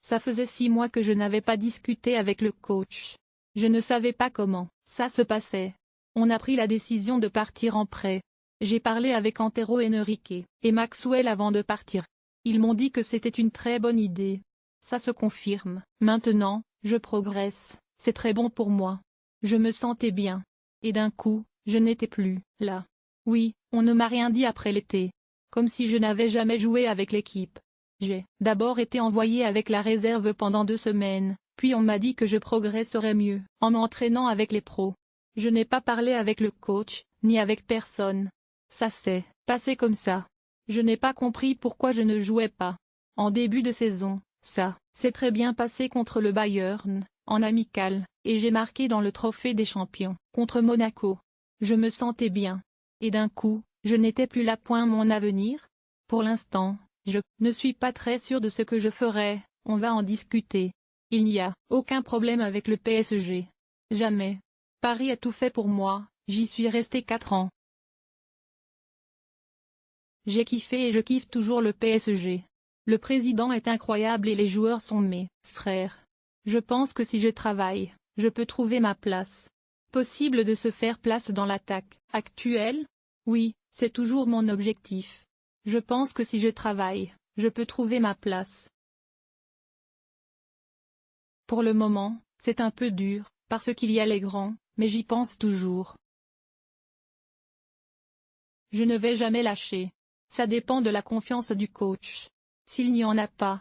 Ça faisait 6 mois que je n'avais pas discuté avec le coach. Je ne savais pas comment ça se passait. On a pris la décision de partir en prêt. J'ai parlé avec Antero Henrique et Maxwell avant de partir. Ils m'ont dit que c'était une très bonne idée. Ça se confirme. Maintenant, je progresse, c'est très bon pour moi. Je me sentais bien. Et d'un coup, je n'étais plus là. Oui, on ne m'a rien dit après l'été. Comme si je n'avais jamais joué avec l'équipe. J'ai d'abord été envoyé avec la réserve pendant 2 semaines, puis on m'a dit que je progresserais mieux en m'entraînant avec les pros. Je n'ai pas parlé avec le coach, ni avec personne. Ça s'est passé comme ça. Je n'ai pas compris pourquoi je ne jouais pas. En début de saison, ça s'est très bien passé contre le Bayern, en amical, et j'ai marqué dans le trophée des champions, contre Monaco. Je me sentais bien. Et d'un coup, je n'étais plus là. Mon avenir? Pour l'instant, je ne suis pas très sûr de ce que je ferai, on va en discuter. Il n'y a aucun problème avec le PSG. Jamais. Paris a tout fait pour moi, j'y suis resté 4 ans. J'ai kiffé et je kiffe toujours le PSG. Le président est incroyable et les joueurs sont mes frères. Je pense que si je travaille, je peux trouver ma place. Possible de se faire place dans l'attaque actuelle? Oui, c'est toujours mon objectif. Je pense que si je travaille, je peux trouver ma place. Pour le moment, c'est un peu dur, parce qu'il y a les grands, mais j'y pense toujours. Je ne vais jamais lâcher. Ça dépend de la confiance du coach. S'il n'y en a pas,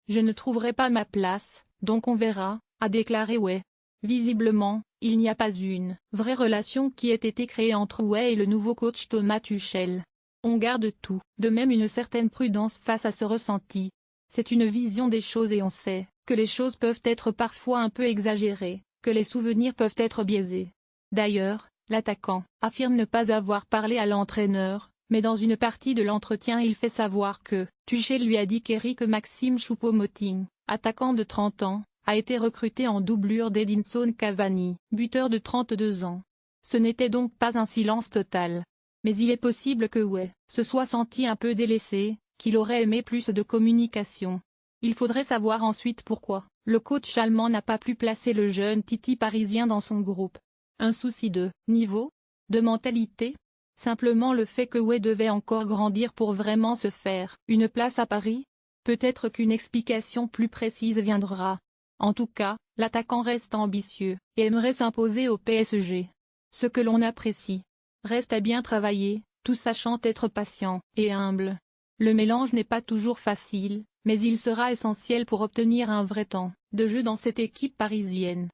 je ne trouverai pas ma place, donc on verra, a déclaré Way. Visiblement, il n'y a pas une vraie relation qui ait été créée entre Way et le nouveau coach Thomas Tuchel. On garde tout de même une certaine prudence face à ce ressenti. C'est une vision des choses et on sait que les choses peuvent être parfois un peu exagérées, que les souvenirs peuvent être biaisés. D'ailleurs, l'attaquant affirme ne pas avoir parlé à l'entraîneur, mais dans une partie de l'entretien il fait savoir que Tuchel lui a dit qu'Eric Maxime Choupo-Moting, attaquant de 30 ans, a été recruté en doublure d'Edinson Cavani, buteur de 32 ans. Ce n'était donc pas un silence total. Mais il est possible que Way se soit senti un peu délaissé, qu'il aurait aimé plus de communication. Il faudrait savoir ensuite pourquoi le coach allemand n'a pas pu placer le jeune Titi parisien dans son groupe. Un souci de niveau? De mentalité? Simplement le fait que Way devait encore grandir pour vraiment se faire une place à Paris? Peut-être qu'une explication plus précise viendra. En tout cas, l'attaquant reste ambitieux et aimerait s'imposer au PSG. Ce que l'on apprécie. Reste à bien travailler, tout sachant être patient et humble. Le mélange n'est pas toujours facile, mais il sera essentiel pour obtenir un vrai temps de jeu dans cette équipe parisienne.